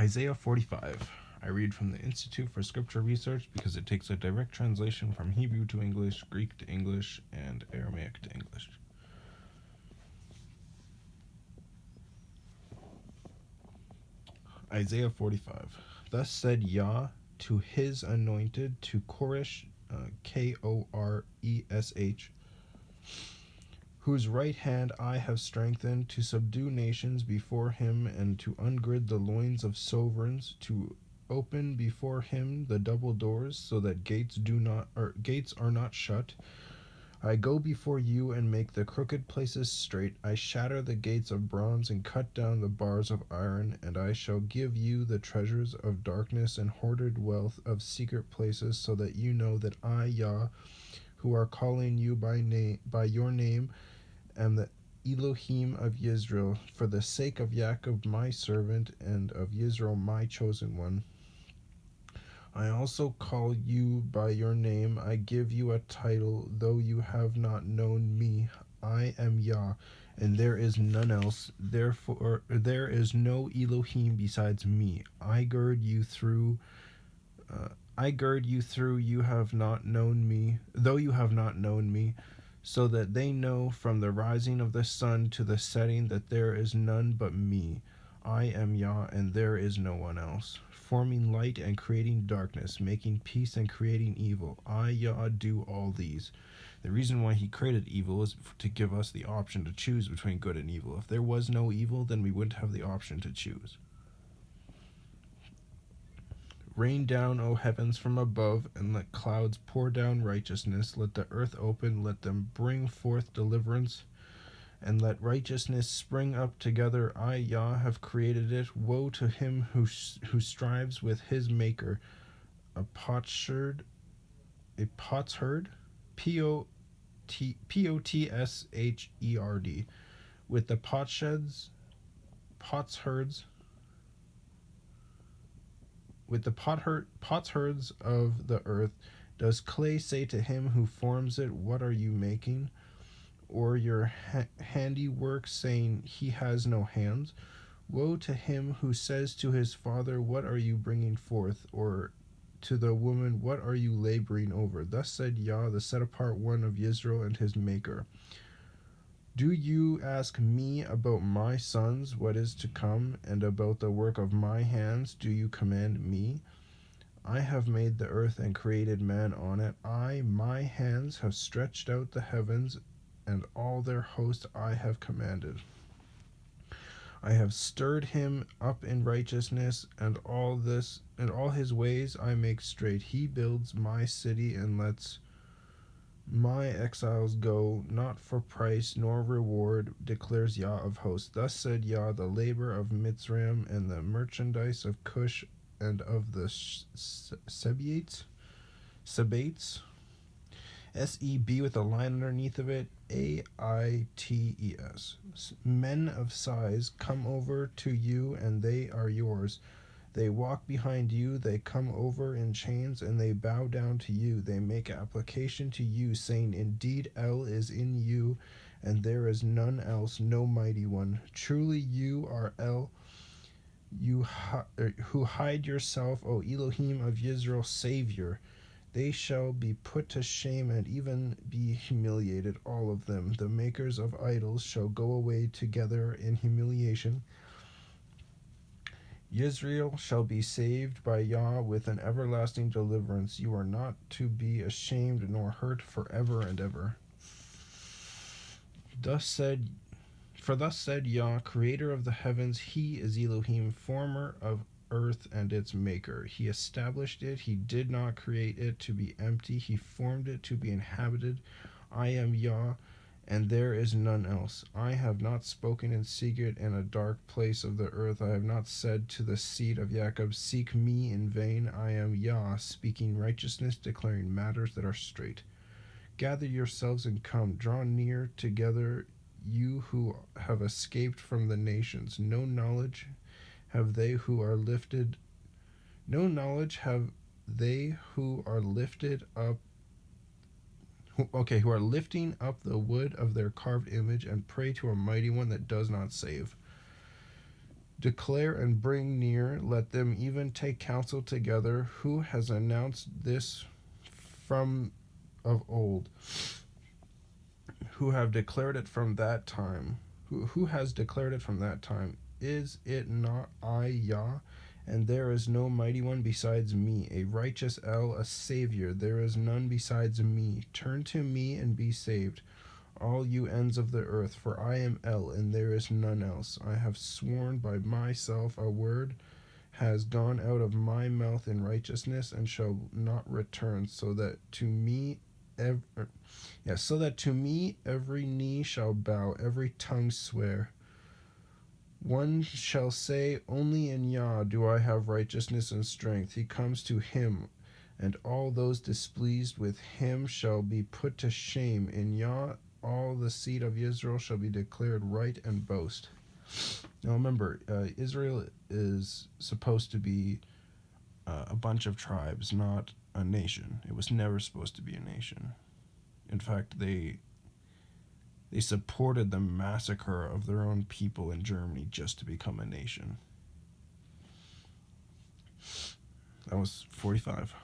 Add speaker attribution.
Speaker 1: Isaiah 45. I read from the Institute for Scripture Research because it takes a direct translation from Hebrew to English, Greek to English, and Aramaic to English. Isaiah 45. Thus said Yah to his anointed, to Koresh, Koresh, whose right hand I have strengthened, to subdue nations before him, and to ungird the loins of sovereigns, to open before him the double doors, so that gates are not shut. I go before you and make the crooked places straight. I shatter the gates of bronze and cut down the bars of iron, and I shall give you the treasures of darkness and hoarded wealth of secret places, so that you know that I, Yah, who are calling you by your name, am the Elohim of Israel, for the sake of Jacob my servant, and of Israel my chosen one. I also call you by your name. I give you a title, though you have not known me. I am Yah, and there is none else. Therefore, there is no Elohim besides me. I gird you through. You have not known me, though you have not known me, so that they know from the rising of the sun to the setting that there is none but me. I am Yah, and there is no one else. Forming light and creating darkness, making peace and creating evil. I, Yah, do all these. The reason why he created evil is to give us the option to choose between good and evil. If there was no evil, then we wouldn't have the option to choose. Rain down, O heavens, from above, and let clouds pour down righteousness. Let the earth open, let them bring forth deliverance, and let righteousness spring up together. I, Yah, have created it. Woe to him who strives with his maker. A potsherd, Potsherd, with the potsherds, potsherds of the earth. Does clay say to him who forms it, what are you making? Or your handiwork, saying, he has no hands? Woe to him who says to his father, what are you bringing forth? Or to the woman, what are you laboring over? Thus said Yah, the set apart one of Israel and his maker. Do you ask me about my sons, what is to come, and about the work of my hands do you command me? I have made the earth and created man on it. My hands have stretched out the heavens, and all their host I have commanded. I have stirred him up in righteousness, and all his ways I make straight. He builds my city and lets my exiles go, not for price nor reward, declares Yah of hosts. Thus said Yah, the labor of Mitzrayim, and the merchandise of Cush, and of the Sebates, SEB with a line underneath of it, AITES. Men of size come over to you, and they are yours. They walk behind you, they come over in chains, and they bow down to you. They make application to you, saying, indeed El is in you, and there is none else, no mighty one. Truly you are El, you who hide yourself, O Elohim of Israel, Savior. They shall be put to shame and even be humiliated, all of them. The makers of idols shall go away together in humiliation. Israel shall be saved by Yah with an everlasting deliverance. You are not to be ashamed nor hurt forever and ever. Thus said Yah, creator of the heavens, he is Elohim, former of earth and its maker. He established it, he did not create it to be empty, he formed it to be inhabited. I am Yah, and there is none else. I have not spoken in secret in a dark place of the earth. I have not said to the seed of Jacob, seek me in vain. I am Yah, speaking righteousness, declaring matters that are straight. Gather yourselves and come, draw near together, you who have escaped from the nations. No knowledge have they who are lifted up, who are lifting up the wood of their carved image and pray to a mighty one that does not save. Declare and bring near, let them even take counsel together. Who has announced this from of old? Who have declared it from that time? Who has declared it from that time? Is it not I, Yah? And there is no mighty one besides me, a righteous El, a Savior. There is none besides me. Turn to me and be saved, all you ends of the earth, for I am El, and there is none else. I have sworn by myself, a word has gone out of my mouth in righteousness, and shall not return, so that to me every knee shall bow, every tongue swear. One shall say, only in Yah do I have righteousness and strength. He comes to him, and all those displeased with him shall be put to shame. In Yah all the seed of Israel shall be declared right and boast. Now remember, Israel is supposed to be a bunch of tribes, not a nation. It was never supposed to be a nation. In fact, they supported the massacre of their own people in Germany just to become a nation. That was 45.